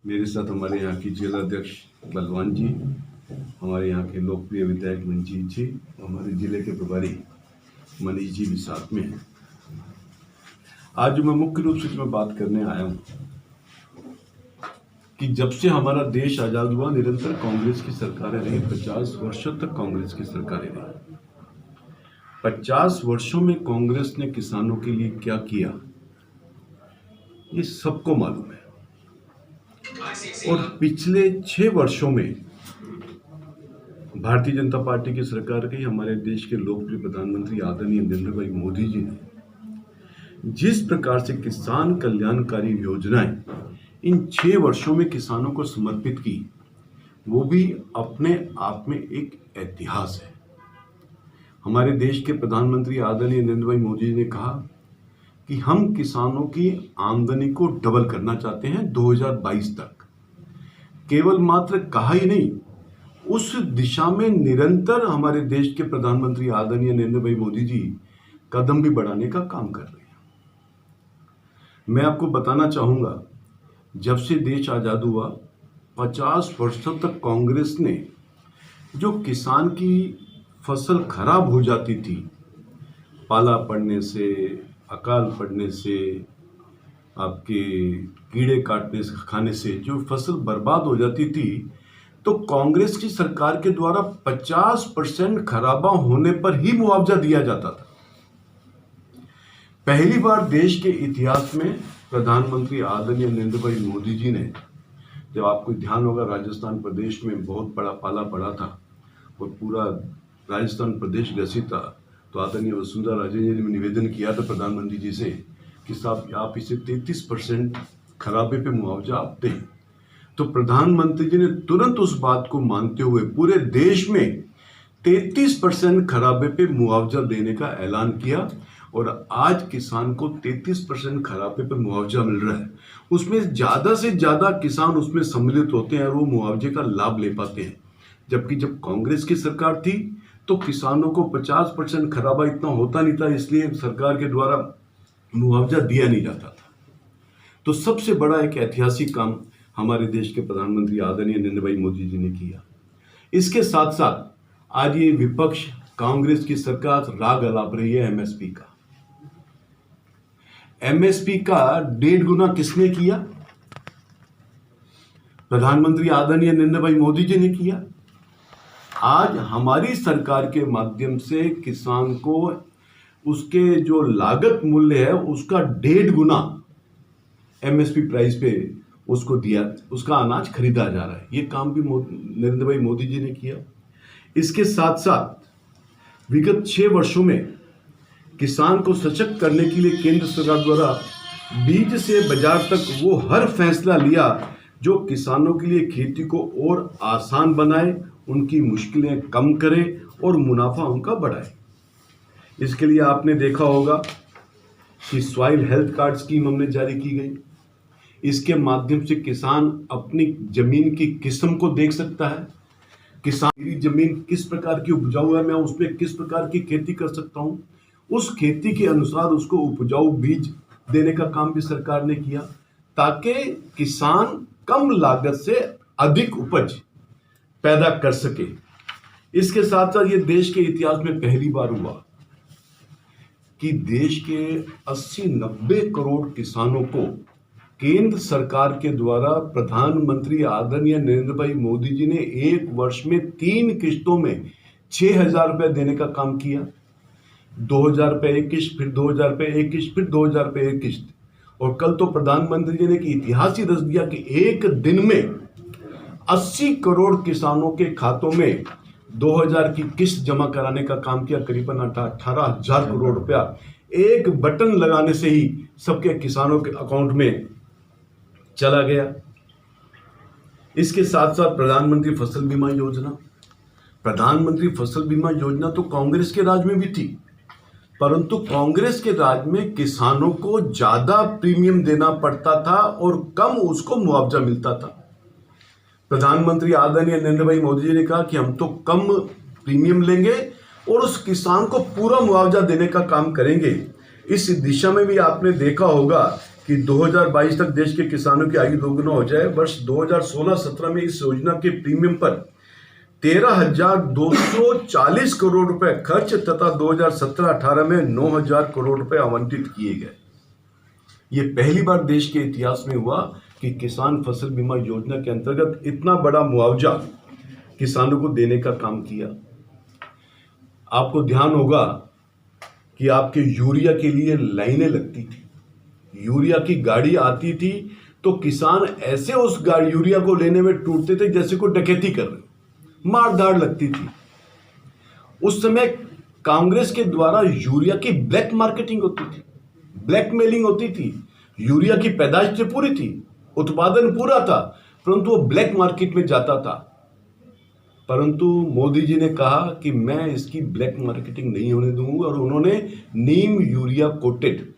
मेरे साथ हमारे यहाँ की जिलाध्यक्ष बलवान जी, हमारे यहाँ के लोकप्रिय विधायक मंजीत जी, हमारे जिले के प्रभारी मनीष जी भी साथ में हैं। आज मैं मुख्य रूप से मैं बात करने आया हूँ कि जब से हमारा देश आजाद हुआ निरंतर कांग्रेस की सरकारें रही। 50 वर्षों तक कांग्रेस की सरकारें रही। 50 वर्षों में कांग्रेस ने किसानों के लिए क्या किया ये सबको मालूम है। और पिछले 6 वर्षों में भारतीय जनता पार्टी की सरकार के हमारे देश के लोकप्रिय प्रधानमंत्री आदरणीय नरेंद्र भाई मोदी जी ने जिस प्रकार से किसान कल्याणकारी योजनाएं इन 6 वर्षों में किसानों को समर्पित की, वो भी अपने आप में एक इतिहास है। हमारे देश के प्रधानमंत्री आदरणीय नरेंद्र भाई मोदी जी ने कहा कि हम किसानों की आमदनी को डबल करना चाहते हैं 2022 तक। केवल मात्र कहा ही नहीं, उस दिशा में निरंतर हमारे देश के प्रधानमंत्री आदरणीय नरेंद्र भाई मोदी जी कदम भी बढ़ाने का काम कर रहे हैं। मैं आपको बताना चाहूंगा, जब से देश आजाद हुआ 50 वर्षों तक कांग्रेस ने जो किसान की फसल खराब हो जाती थी, पाला पड़ने से, अकाल पड़ने से, आपके कीड़े काटने से, खाने से जो फसल बर्बाद हो जाती थी, तो कांग्रेस की सरकार के द्वारा 50% खराबा होने पर ही मुआवजा दिया जाता था। पहली बार देश के इतिहास में प्रधानमंत्री आदरणीय नरेंद्र भाई मोदी जी ने, जब आपको ध्यान होगा राजस्थान प्रदेश में बहुत बड़ा पाला पड़ा था और पूरा राजस्थान प्रदेश ग्रसित था, तो आदरणीय वसुंधरा राजे जी ने निवेदन किया था प्रधानमंत्री जी से कि साहब आप इसे 33% खराबे पे मुआवजा आप दें। तो प्रधानमंत्री जी ने तुरंत उस बात को मानते हुए पूरे देश में 33% खराबे पे मुआवजा देने का ऐलान किया और आज किसान को 33% खराबे पे मुआवजा मिल रहा है। उसमें ज्यादा से ज्यादा किसान उसमें सम्मिलित होते हैं और वो मुआवजे का लाभ ले पाते हैं। जबकि जब कांग्रेस की सरकार थी तो किसानों को 50% खराबा इतना होता नहीं था, इसलिए सरकार के द्वारा मुआवजा दिया नहीं जाता था। तो सबसे बड़ा एक ऐतिहासिक काम हमारे देश के प्रधानमंत्री आदरणीय नरेंद्र भाई मोदी जी ने किया। इसके साथ साथ आज ये विपक्ष कांग्रेस की सरकार राग अलाप रही है एमएसपी का। एमएसपी का 1.5 गुना किसने किया? प्रधानमंत्री आदरणीय नरेंद्र भाई मोदी जी ने किया। आज हमारी सरकार के माध्यम से किसान को उसके जो लागत मूल्य है उसका 1.5 गुना एमएसपी प्राइस पे उसको दिया, उसका अनाज खरीदा जा रहा है। ये काम भी नरेंद्र भाई मोदी जी ने किया। इसके साथ साथ विगत 6 वर्षों में किसान को सशक्त करने के लिए केंद्र सरकार द्वारा बीज से बाजार तक वो हर फैसला लिया जो किसानों के लिए खेती को और आसान बनाए, उनकी मुश्किलें कम करे और मुनाफा उनका बढ़ाए। इसके लिए आपने देखा होगा कि सॉइल हेल्थ कार्ड स्कीम हमने जारी की गई। इसके माध्यम से किसान अपनी जमीन की किस्म को देख सकता है। किसान मेरी जमीन किस प्रकार की उपजाऊ है, मैं उसमें किस प्रकार की खेती कर सकता हूं, उस खेती के अनुसार उसको उपजाऊ बीज देने का काम भी सरकार ने किया, ताकि किसान कम लागत से अधिक उपज पैदा कर सके। इसके साथ साथ ये देश के इतिहास में पहली बार हुआ कि देश के 80-90 करोड़ किसानों को केंद्र सरकार के द्वारा प्रधानमंत्री आदरणीय नरेंद्र भाई मोदी जी ने एक वर्ष में 3 किश्तों में 6,000 रुपए देने का काम किया। 2,000 रुपए एक किश्त, फिर 2,000 रुपए एक किश्त, फिर 2,000 रुपए एक किश्त। और कल तो प्रधानमंत्री जी ने एक इतिहास ही रच दिया कि एक दिन में 80 करोड़ किसानों के खातों में 2,000 की किस्त जमा कराने का काम किया। करीबन 18,000 करोड़ रुपया एक बटन लगाने से ही सबके किसानों के अकाउंट में चला गया। इसके साथ साथ प्रधानमंत्री फसल बीमा योजना तो कांग्रेस के राज में भी थी, परंतु कांग्रेस के राज में किसानों को ज्यादा प्रीमियम देना पड़ता था और कम उसको मुआवजा मिलता था। प्रधानमंत्री आदरणीय नरेंद्र भाई मोदी जी ने कहा कि हम तो कम प्रीमियम लेंगे और उस किसान को पूरा मुआवजा देने का काम करेंगे। इस दिशा में भी आपने देखा होगा कि 2022 तक देश के किसानों की आयु दोगुना हो जाए। वर्ष 2016-17 में इस योजना के प्रीमियम पर 13,240 करोड़ रुपए खर्च तथा 2017-18 में 9,000 करोड़ रुपए आवंटित किए गए। ये पहली बार देश के इतिहास में हुआ कि किसान फसल बीमा योजना के अंतर्गत इतना बड़ा मुआवजा किसानों को देने का काम किया। आपको ध्यान होगा कि आपके यूरिया के लिए लाइनें लगती थी, यूरिया की गाड़ी आती थी तो किसान ऐसे उस गाड़ी यूरिया को लेने में टूटते थे जैसे कोई डकैती कर रहे, मार धाड़ लगती थी। उस समय कांग्रेस के द्वारा यूरिया की ब्लैक मार्केटिंग होती थी, ब्लैकमेलिंग होती थी। यूरिया की पैदाइश तो पूरी थी, उत्पादन पूरा था, परंतु वो ब्लैक मार्केट में जाता था। परंतु मोदी जी ने कहा कि मैं इसकी ब्लैक मार्केटिंग नहीं होने दूंगा और उन्होंने नीम यूरिया कोटेड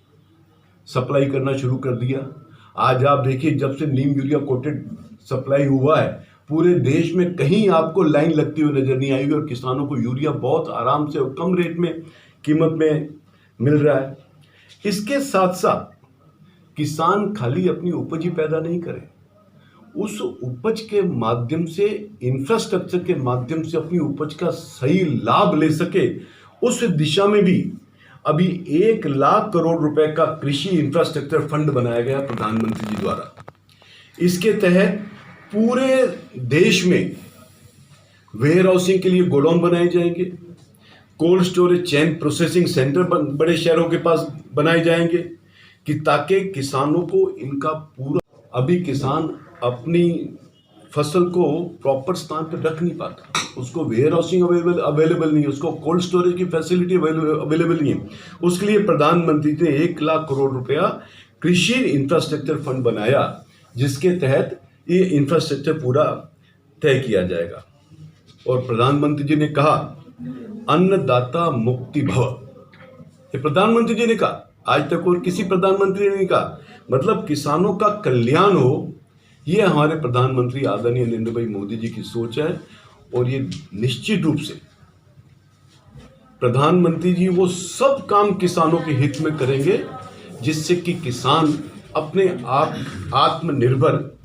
सप्लाई करना शुरू कर दिया। आज आप देखिए, जब से नीम यूरिया कोटेड सप्लाई हुआ है, पूरे देश में कहीं आपको लाइन लगती हुई नजर नहीं आएगी और किसानों को यूरिया बहुत आराम से और कम रेट में कीमत में मिल रहा है। इसके साथ साथ किसान खाली अपनी उपज ही पैदा नहीं करे, उस उपज के माध्यम से, इंफ्रास्ट्रक्चर के माध्यम से अपनी उपज का सही लाभ ले सके, उस दिशा में भी अभी 1 लाख करोड़ रुपए का कृषि इंफ्रास्ट्रक्चर फंड बनाया गया प्रधानमंत्री जी द्वारा। इसके तहत पूरे देश में वेयर हाउसिंग के लिए गोडाउन बनाए जाएंगे, cold storage chain processing centre बड़े शहरों के पास बनाए जाएंगे कि ताकि किसानों को इनका पूरा, अभी किसान अपनी फसल को प्रॉपर स्थान पर रख नहीं पाता, उसको वेयर हाउसिंग अवेलेबल नहीं है, उसको कोल्ड स्टोरेज की फैसिलिटी अवेलेबल नहीं है। उसके लिए प्रधानमंत्री ने 1 लाख करोड़ रुपया कृषि इंफ्रास्ट्रक्चर फंड बनाया, जिसके तहत ये इंफ्रास्ट्रक्चर पूरा तय किया जाएगा। और प्रधानमंत्री जी ने कहा अन्नदाता मुक्ति भव, ये प्रधानमंत्री जी ने कहा, आज तक और किसी प्रधानमंत्री ने नहीं कहा। मतलब किसानों का कल्याण हो, ये हमारे प्रधानमंत्री आदरणीय नरेंद्र भाई मोदी जी की सोच है। और ये निश्चित रूप से प्रधानमंत्री जी वो सब काम किसानों के हित में करेंगे जिससे कि किसान अपने आप आत्मनिर्भर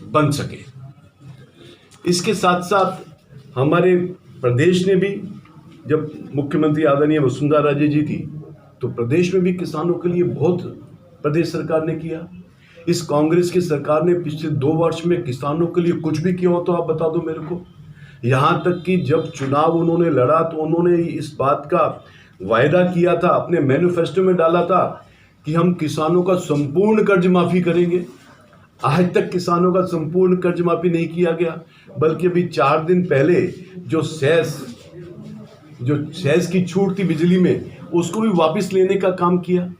बन सके। इसके साथ साथ हमारे प्रदेश ने भी, जब मुख्यमंत्री आदरणीय वसुंधरा राजे जी थी, तो प्रदेश में भी किसानों के लिए बहुत प्रदेश सरकार ने किया। इस कांग्रेस की सरकार ने पिछले 2 वर्ष में किसानों के लिए कुछ भी किया हो तो आप बता दो मेरे को। यहाँ तक कि जब चुनाव उन्होंने लड़ा तो उन्होंने इस बात का वायदा किया था, अपने मैनिफेस्टो में डाला था कि हम किसानों का संपूर्ण कर्ज माफी करेंगे। आज तक किसानों का संपूर्ण कर्ज माफी नहीं किया गया, बल्कि अभी 4 दिन पहले जो सेस की छूट थी बिजली में, उसको भी वापस लेने का काम किया।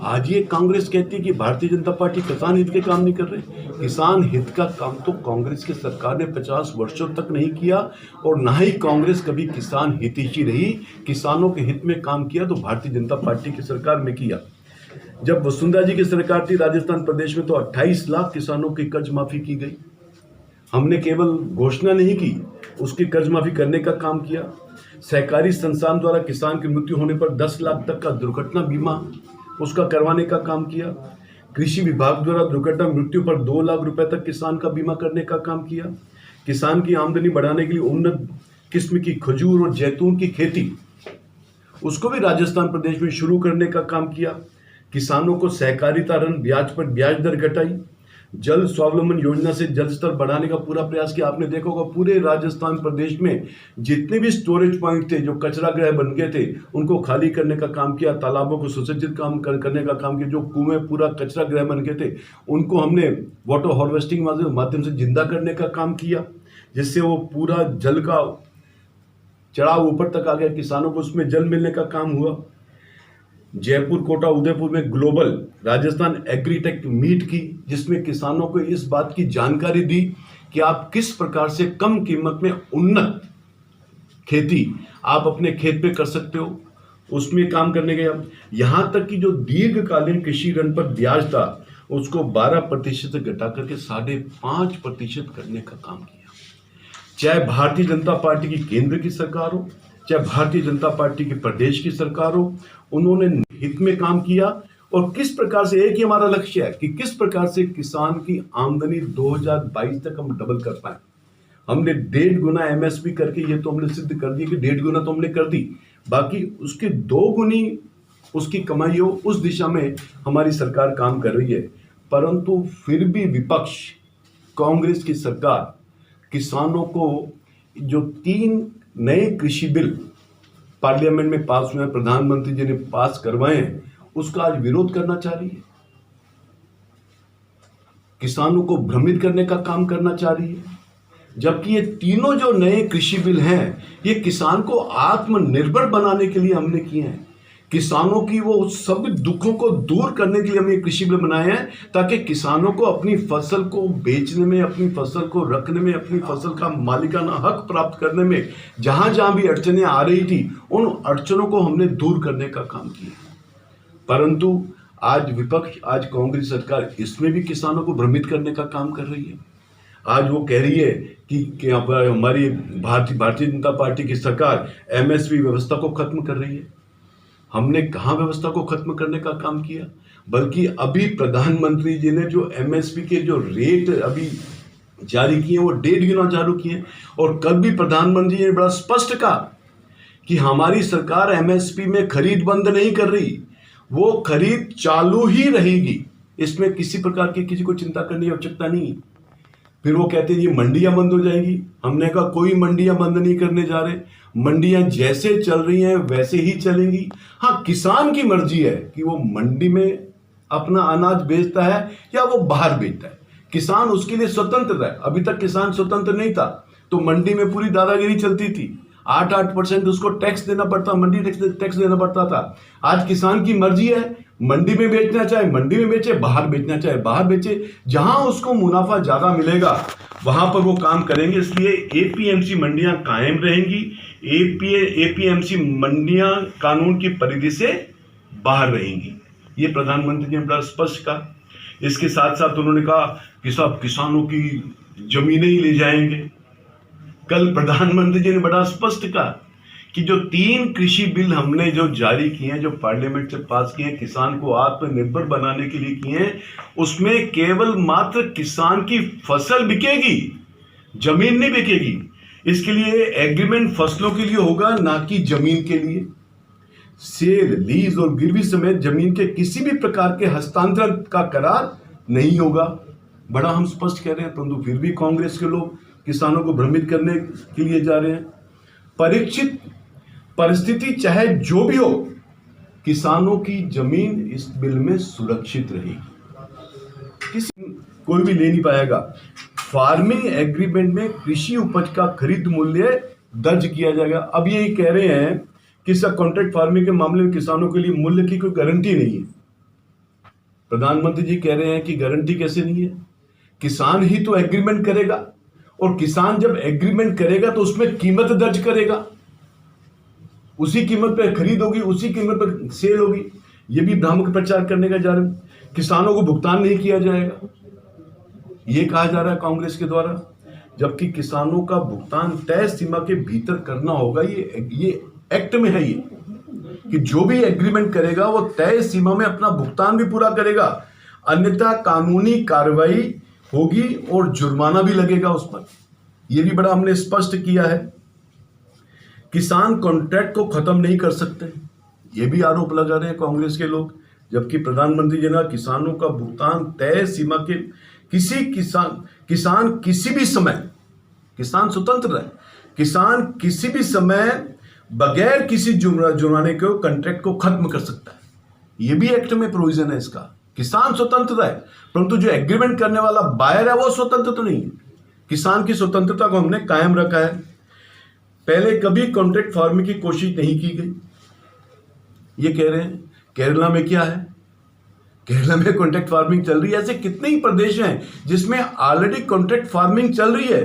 आज ये कांग्रेस कहती है कि भारतीय जनता पार्टी किसान हित के काम नहीं कर रहे। किसान हित का काम तो कांग्रेस की सरकार ने 50 वर्षों तक नहीं किया और ना ही कांग्रेस कभी किसान हितैषी रही। किसानों के हित में काम किया तो भारतीय जनता पार्टी की सरकार में किया। जब वसुंधरा जी की सरकार थी राजस्थान प्रदेश में, तो 28 लाख किसानों की कर्ज माफी की गई। हमने केवल घोषणा नहीं की, उसकी कर्ज माफी करने का काम किया। सहकारी संस्थान द्वारा किसान की मृत्यु होने पर 10 लाख तक का दुर्घटना बीमा उसका करवाने का काम किया। कृषि विभाग द्वारा दुर्घटना मृत्यु पर 2 लाख रुपए तक किसान का बीमा करने का काम किया। किसान की आमदनी बढ़ाने के लिए उन्नत किस्म की खजूर और जैतून की खेती, उसको भी राजस्थान प्रदेश में शुरू करने का काम किया। किसानों को सहकारिता ऋण ब्याज पर ब्याज दर घटाई। जल स्वावलंबन योजना से जल स्तर बढ़ाने का पूरा प्रयास किया। आपने देखा होगा पूरे राजस्थान प्रदेश में जितने भी स्टोरेज पॉइंट थे, जो कचरा गृह बन गए थे, उनको खाली करने का काम किया। तालाबों को सुसज्जित करने का काम किया। जो कुएं पूरा कचरा गृह बन गए थे, उनको हमने वाटर हार्वेस्टिंग माध्यम से जिंदा करने का काम किया, जिससे वो पूरा जल का चढ़ाव ऊपर तक आ गया, किसानों को उसमें जल मिलने का काम हुआ। जयपुर, कोटा, उदयपुर में ग्लोबल राजस्थान एग्रीटेक मीट की, जिसमें किसानों को इस बात की जानकारी दी कि आप किस प्रकार से कम कीमत में उन्नत खेती आप अपने खेत पे कर सकते हो, उसमें काम करने गया। यहां तक कि जो दीर्घकालीन कृषि ऋण पर ब्याज था, उसको 12% से घटा करके 5.5% करने का काम किया। चाहे भारतीय जनता पार्टी की केंद्र की सरकार हो, चाहे भारतीय जनता पार्टी की प्रदेश की सरकार हो, उन्होंने हित में काम किया और किस प्रकार से, एक ही हमारा लक्ष्य है कि किस प्रकार से किसान की आमदनी 2022 तक हम डबल कर पाए। हमने 1.5 गुना एमएसपी करके ये तो हमने सिद्ध कर दिया कि 1.5 गुना तो हमने कर दी, बाकी उसके 2 गुनी उसकी कमाई हो, उस दिशा में हमारी सरकार काम कर रही है। परंतु फिर भी विपक्ष, कांग्रेस की सरकार किसानों को जो 3 नए कृषि बिल पार्लियामेंट में पास हुए हैं, प्रधानमंत्री जी ने पास करवाए हैं, उसका आज विरोध करना चाह रही है, किसानों को भ्रमित करने का काम करना चाह रही है। जबकि ये तीनों जो नए कृषि बिल हैं, ये किसान को आत्मनिर्भर बनाने के लिए हमने किए हैं। किसानों की वो सभी दुखों को दूर करने के लिए हमने कृषि बिल बनाए हैं, ताकि किसानों को अपनी फसल को बेचने में, अपनी फसल को रखने में, अपनी फसल का मालिकाना हक प्राप्त करने में जहां जहां भी अड़चनें आ रही थी, उन अड़चनों को हमने दूर करने का काम किया। परंतु आज विपक्ष, आज कांग्रेस सरकार इसमें भी किसानों को भ्रमित करने का काम कर रही है। आज वो कह रही है कि हमारी भारतीय जनता पार्टी की सरकार एमएसपी व्यवस्था को खत्म कर रही है। हमने कहाँ व्यवस्था को खत्म करने का काम किया, बल्कि अभी प्रधानमंत्री जी ने जो एमएसपी के जो रेट अभी जारी किए वो 1.5 गुना चालू किए। और कल भी प्रधानमंत्री जी ने बड़ा स्पष्ट कहा कि हमारी सरकार एमएसपी में खरीद बंद नहीं कर रही, वो खरीद चालू ही रहेगी, इसमें किसी प्रकार की किसी को चिंता करने की आवश्यकता नहीं। फिर वो कहते हैं ये मंडियां बंद हो जाएंगी। हमने कहा कोई मंडियां बंद नहीं करने जा रहे, मंडियां जैसे चल रही हैं वैसे ही चलेंगी। हाँ, किसान की मर्जी है कि वो मंडी में अपना अनाज बेचता है या वो बाहर बेचता है, किसान उसके लिए स्वतंत्र है। अभी तक किसान स्वतंत्र नहीं था, तो मंडी में पूरी दादागिरी चलती थी, 8% उसको टैक्स देना पड़ता, मंडी टैक्स देना पड़ता था। आज किसान की मर्जी है, मंडी में बेचना चाहे मंडी में बेचे, बाहर बेचना चाहे बाहर बेचे, जहां उसको मुनाफा ज्यादा मिलेगा वहां पर वो काम करेंगे। इसलिए एपीएमसी मंडियां कायम रहेंगी। एपीएमसी मंडियां कानून की परिधि से बाहर रहेंगी, ये प्रधानमंत्री ने बड़ा स्पष्ट कहा। इसके साथ साथ उन्होंने कहा कि सब किसानों की जमीनें ही ले जाएंगे। कल प्रधानमंत्री जी ने बड़ा स्पष्ट कहा कि जो 3 कृषि बिल हमने जो जारी किए हैं, जो पार्लियामेंट से पास किए हैं, किसान को आत्मनिर्भर बनाने के लिए किए हैं, उसमें केवल मात्र किसान की फसल बिकेगी, जमीन नहीं बिकेगी। इसके लिए एग्रीमेंट फसलों के लिए होगा, ना कि जमीन के लिए। सेल, लीज और गिरवी समेत जमीन के किसी भी प्रकार के हस्तांतरण का करार नहीं होगा। बड़ा हम स्पष्ट कह रहे हैं, परंतु फिर भी कांग्रेस के लोग किसानों को भ्रमित करने के लिए जा रहे हैं। परीक्षित परिस्थिति चाहे जो भी हो, किसानों की जमीन इस बिल में सुरक्षित रहेगी, कोई भी ले नहीं पाएगा। फार्मिंग एग्रीमेंट में कृषि उपज का खरीद मूल्य दर्ज किया जाएगा। अब ये कह रहे हैं कि सब कॉन्ट्रैक्ट फार्मिंग के मामले में किसानों के लिए मूल्य की कोई गारंटी नहीं है। प्रधानमंत्री जी कह रहे हैं कि गारंटी कैसे नहीं है, किसान ही तो एग्रीमेंट करेगा, और किसान जब एग्रीमेंट करेगा तो उसमें कीमत दर्ज करेगा, उसी कीमत पर खरीद होगी, उसी कीमत पर सेल होगी। ये भी भ्रामक प्रचार करने का जा रहे हैं। किसानों को भुगतान नहीं किया जाएगा, ये कहा जा रहा है कांग्रेस के द्वारा, जबकि किसानों का भुगतान तय सीमा के भीतर करना होगा। ये एक्ट में है, ये कि जो भी एग्रीमेंट करेगा वो तय सीमा में अपना भुगतान भी पूरा करेगा, अन्यथा कानूनी कार्रवाई होगी और जुर्माना भी लगेगा उस पर। यह भी बड़ा हमने स्पष्ट किया है। किसान कॉन्ट्रैक्ट को खत्म नहीं कर सकते, ये भी आरोप लगा रहे हैं कांग्रेस के लोग, जबकि प्रधानमंत्री जी ने किसानों का भुगतान तय सीमा के किसान किसी भी समय, किसान स्वतंत्र है, किसान किसी भी समय बगैर किसी जुर्माने के कॉन्ट्रैक्ट को खत्म कर सकता है। यह भी एक्ट में प्रोविजन है इसका। किसान स्वतंत्र है, परंतु जो एग्रीमेंट करने वाला बायर है वो स्वतंत्र तो नहीं है। किसान की स्वतंत्रता को हमने कायम रखा है। पहले कभी कॉन्ट्रैक्ट फार्मिंग की कोशिश नहीं की गई, ये कह रहे हैं। केरला में क्या है, केरला में कॉन्ट्रैक्ट फार्मिंग चल रही है। ऐसे कितने ही प्रदेश हैं जिसमें ऑलरेडी कॉन्ट्रैक्ट फार्मिंग चल रही है।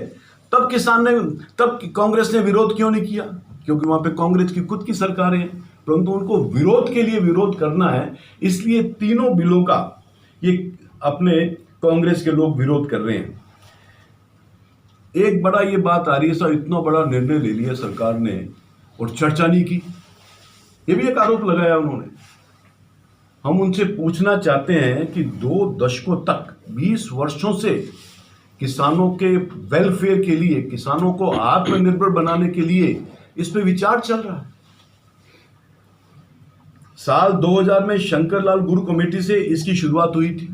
तब कांग्रेस ने विरोध क्यों नहीं किया? क्योंकि वहां पे कांग्रेस की खुद की सरकारें हैं, परंतु उनको विरोध के लिए विरोध करना है, इसलिए तीनों बिलों का ये अपने कांग्रेस के लोग विरोध कर रहे हैं। एक बड़ा ये बात आ रही है, सर इतना बड़ा निर्णय ले लिया सरकार ने और चर्चा नहीं की, ये भी एक आरोप लगाया उन्होंने। हम उनसे पूछना चाहते हैं कि 2 दशकों तक 20 वर्षों से किसानों के वेलफेयर के लिए, किसानों को आत्मनिर्भर बनाने के लिए इस पे विचार चल रहा है। साल 2000 में शंकरलाल गुरु कमेटी से इसकी शुरुआत हुई थी।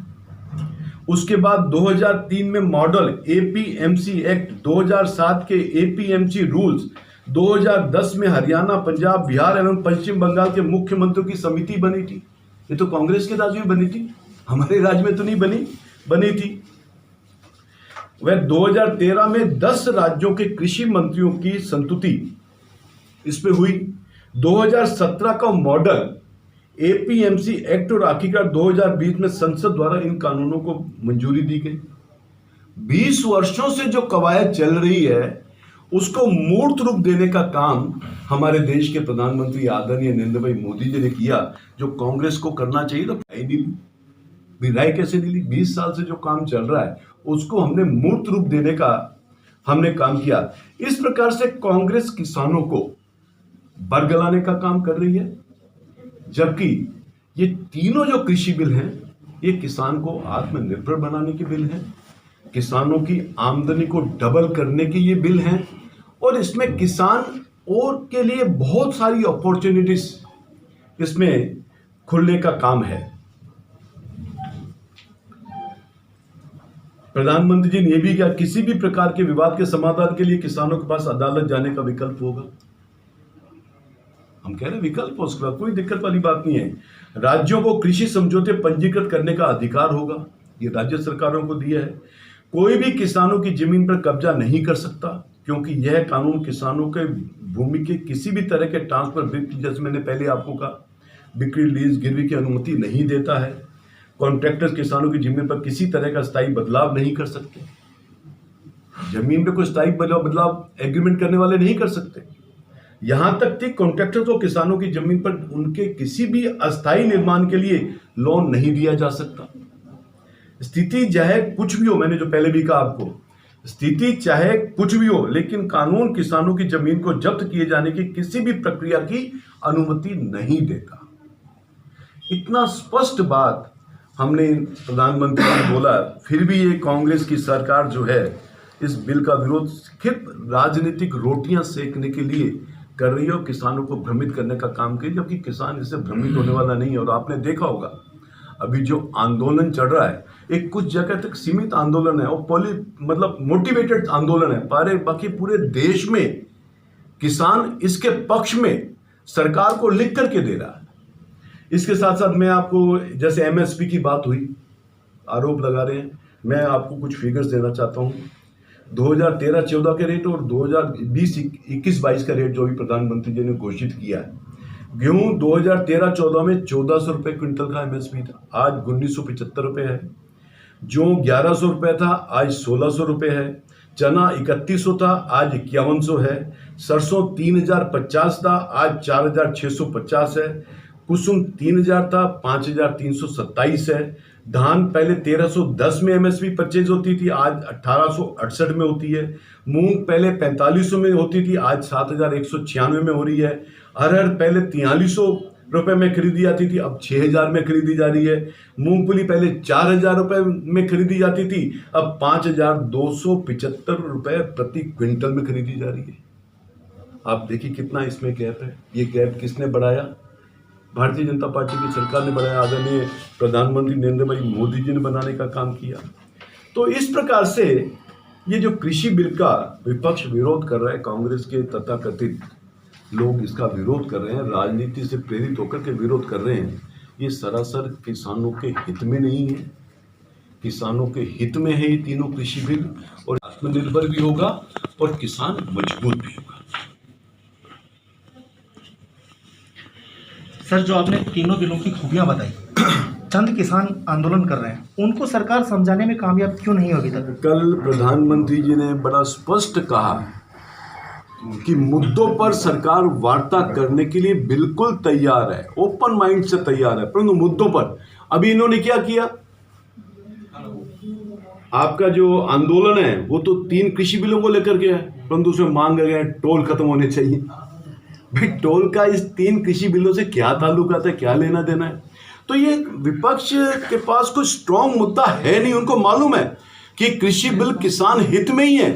उसके बाद 2003 में मॉडल एपीएमसी एक्ट, 2007 के एपीएमसी रूल्स, 2010 में हरियाणा, पंजाब, बिहार एवं पश्चिम बंगाल के मुख्यमंत्रियों की समिति बनी थी। ये तो कांग्रेस के राज्य में बनी थी, हमारे राज्य में तो नहीं बनी थी। वह 2013 में 10 राज्यों के कृषि मंत्रियों की संस्तुति इस पे हुई। 2017 का मॉडल एपीएमसी एक्ट और आखिरकार 2020 में संसद द्वारा इन कानूनों को मंजूरी दी गई। 20 वर्षों से जो कवायद चल रही है उसको मूर्त रूप देने का काम हमारे देश के प्रधानमंत्री आदरणीय नरेंद्र भाई मोदी जी ने किया, जो कांग्रेस को करना चाहिए तो भी राय कैसे नहीं ली। 20 साल से जो काम चल रहा है उसको हमने मूर्त रूप देने का हमने काम किया। इस प्रकार से कांग्रेस किसानों को बरगलाने का काम कर रही है, जबकि ये तीनों जो कृषि बिल हैं ये किसान को आत्मनिर्भर बनाने के बिल हैं, किसानों की आमदनी को डबल करने के ये बिल हैं, और इसमें किसान और के लिए बहुत सारी अपॉर्चुनिटीज इसमें खुलने का काम है। प्रधानमंत्री जी ने यह भी कहा किसी भी प्रकार के विवाद के समाधान के लिए किसानों के पास अदालत जाने का विकल्प होगा। हम कह रहे हैं विकल्प हो, उसके बाद कोई दिक्कत वाली बात नहीं है। राज्यों को कृषि समझौते पंजीकृत करने का अधिकार होगा, ये राज्य सरकारों को दिया है। कोई भी किसानों की जमीन पर कब्जा नहीं कर सकता, क्योंकि यह कानून किसानों के भूमि के किसी भी तरह के ट्रांसफर, बिक्री, जैसे मैंने पहले आपको कहा, बिक्री, लीज, गिरवी की अनुमति नहीं देता है। कॉन्ट्रैक्टर्स किसानों की जमीन पर किसी तरह का स्थायी बदलाव नहीं कर सकते। जमीन पे कोई स्थायी बदलाव एग्रीमेंट करने वाले नहीं कर सकते। यहां तक कि कॉन्ट्रैक्टर को किसानों की जमीन पर उनके किसी भी अस्थायी निर्माण के लिए लोन नहीं दिया जा सकता। स्थिति चाहे कुछ भी हो, मैंने जो पहले भी कहा आपको, स्थिति चाहे कुछ भी हो, लेकिन कानून किसानों की जमीन को जब्त किए जाने की किसी भी प्रक्रिया की अनुमति नहीं देता। इतना स्पष्ट बात हमने प्रधानमंत्री ने बोला, फिर भी ये कांग्रेस की सरकार जो है इस बिल का विरोध सिर्फ राजनीतिक रोटियां सेकने के लिए कर रही है और किसानों को भ्रमित करने का काम किया, जबकि किसान इससे भ्रमित होने वाला नहीं है। और आपने देखा होगा अभी जो आंदोलन चल रहा है, एक कुछ जगह तक सीमित आंदोलन है और मतलब मोटिवेटेड आंदोलन है, बाकी पूरे देश में किसान इसके पक्ष में सरकार को लिख करके दे रहा है। इसके साथ साथ मैं आपको, जैसे एमएसपी की बात हुई, आरोप लगा रहे हैं, मैं आपको कुछ फिगर्स देना चाहता हूँ। 2013-14 के रेट और 2020-21-22 का रेट जो भी प्रधानमंत्री जी ने घोषित किया है। गेहूं 2013-14 में 1400 रुपये क्विंटल का एमएसपी था, आज 1975 रुपये है। जो 1100 रुपये था, आज 1600 रुपये है। चना 3100 था, आज 5100 है। सरसों 3050 था, आज 4650 है। कुसुम 3000 था, 5327 है। धान पहले 1310 में एमएसपी परचेज होती थी, आज 1868 में होती है। मूंग पहले 4500 में होती थी, आज 7196 में हो रही है। अरहर पहले 4300 रुपए में खरीदी जाती थी, अब 6000 में खरीदी जा रही है। मूंगफली पहले 4000 रुपए में खरीदी जाती थी, अब 5275 रुपए प्रति क्विंटल में खरीदी जा रही है। आप देखिए कितना इसमें गैप है। ये गैप किसने बढ़ाया? भारतीय जनता पार्टी की सरकार ने बढ़ाया, आदरणीय प्रधानमंत्री नरेंद्र भाई मोदी जी ने बनाने का काम किया। तो इस प्रकार से ये जो कृषि बिल का विपक्ष विरोध कर रहा है, कांग्रेस के तथाकथित लोग इसका विरोध कर रहे हैं, राजनीति से प्रेरित होकर के विरोध कर रहे हैं, ये सरासर किसानों के हित में नहीं है। किसानों के हित में है ये तीनों कृषि बिल, और आत्मनिर्भर भी होगा और किसान मजबूत भी होगा। सर, जो आपने तीनों बिलों की खूबियां बताई, चंद किसान आंदोलन कर रहे हैं, उनको सरकार समझाने में कामयाब क्यों नहीं होगी तक? कल प्रधानमंत्री जी ने बड़ा स्पष्ट कहा कि मुद्दों पर सरकार वार्ता करने के लिए बिल्कुल तैयार है, ओपन माइंड से तैयार है, परंतु मुद्दों पर अभी इन्होंने क्या किया? आपका जो आंदोलन है वो तो 3 कृषि बिलों को लेकर के है, परंतु उसमें मांग गए टोल खत्म होने चाहिए। भाई टोल का इस 3 कृषि बिलों से क्या ताल्लुकात है, क्या लेना देना है? तो ये विपक्ष के पास कोई स्ट्रांग मुद्दा है नहीं। उनको मालूम है कि कृषि बिल किसान हित में ही है,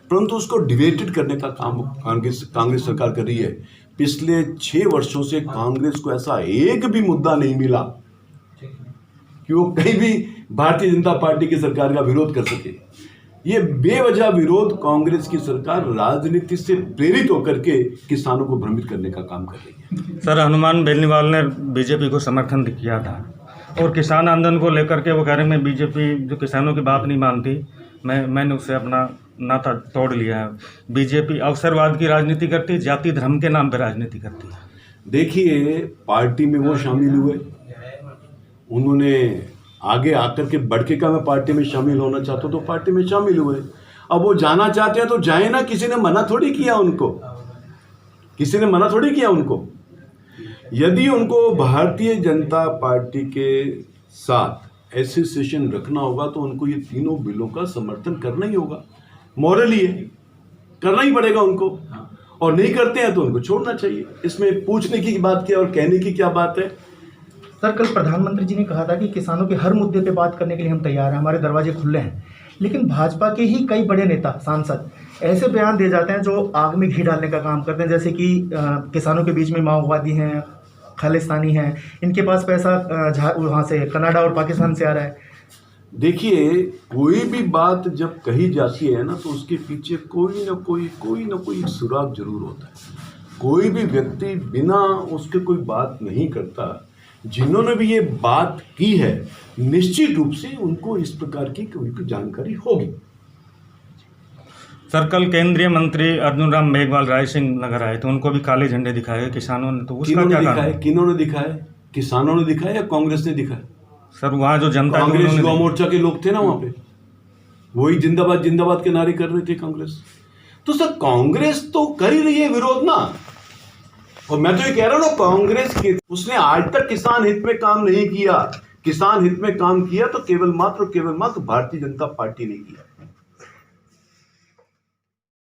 परंतु उसको डिबेटेड करने का काम कांग्रेस सरकार कर रही है। पिछले 6 वर्षों से कांग्रेस को ऐसा एक भी मुद्दा नहीं मिला कि वो कहीं भी भारतीय जनता पार्टी की सरकार का विरोध कर सके। ये बेवजह विरोध कांग्रेस की सरकार राजनीति से प्रेरित होकर के किसानों को भ्रमित करने का काम कर रही है। सर, हनुमान बेनीवाल ने बीजेपी को समर्थन किया था और किसान आंदोलन को लेकर के वो कह रहे हैं मैं बीजेपी जो किसानों की बात नहीं मानती, मैंने उससे अपना नाता तोड़ लिया है। बीजेपी अवसरवाद की राजनीति करती है, जाति धर्म के नाम पर राजनीति करती है। देखिए, पार्टी में वो शामिल हुए, उन्होंने आगे आकर के बढ़ के का मैं पार्टी में शामिल होना चाहता हूँ तो पार्टी में शामिल हुए। अब वो जाना चाहते हैं तो जाए ना, किसी ने मना थोड़ी किया उनको, किसी ने मना थोड़ी किया उनको। यदि उनको भारतीय जनता पार्टी के साथ एसोसिएशन रखना होगा तो उनको ये तीनों बिलों का समर्थन करना ही होगा, मॉरली है, करना ही पड़ेगा उनको। और नहीं करते हैं तो उनको छोड़ना चाहिए। इसमें पूछने की बात क्या और कहने की क्या बात है। सर, कल प्रधानमंत्री जी ने कहा था कि किसानों के हर मुद्दे पे बात करने के लिए हम तैयार हैं, हमारे दरवाजे खुले हैं। लेकिन भाजपा के ही कई बड़े नेता सांसद ऐसे बयान दे जाते हैं जो आग में घी डालने का काम करते हैं, जैसे कि किसानों के बीच में माओवादी हैं, खालिस्तानी हैं, इनके पास पैसा वहाँ से कनाडा और पाकिस्तान से आ रहा है। देखिए, कोई भी बात जब कही जाती है ना तो उसके पीछे कोई ना कोई सुराग जरूर होता है। कोई भी व्यक्ति बिना उसके कोई बात नहीं करता। जिन्होंने भी ये बात की है निश्चित रूप से उनको इस प्रकार की कोई जानकारी होगी। सर, कल केंद्रीय मंत्री अर्जुन राम मेघवाल रायसिंह नगर आए तो उनको भी काले झंडे दिखाए किसानों ने, तो उसका क्या कारण? किन्होंने दिखाए? किसानों ने दिखाया या कांग्रेस ने दिखाया? सर, वहाँ जो जनता, कांग्रेस युवा मोर्चा के लोग थे ना, वहां पे वही जिंदाबाद जिंदाबाद के नारे कर रहे थे कांग्रेस। तो सर, कांग्रेस तो कर ही रही है विरोध ना। और मैं तो ये कह रहा हूँ ना, कांग्रेस की उसने आज तक किसान हित में काम नहीं किया। किसान हित में काम किया तो केवल मात्र भारतीय जनता पार्टी ने किया।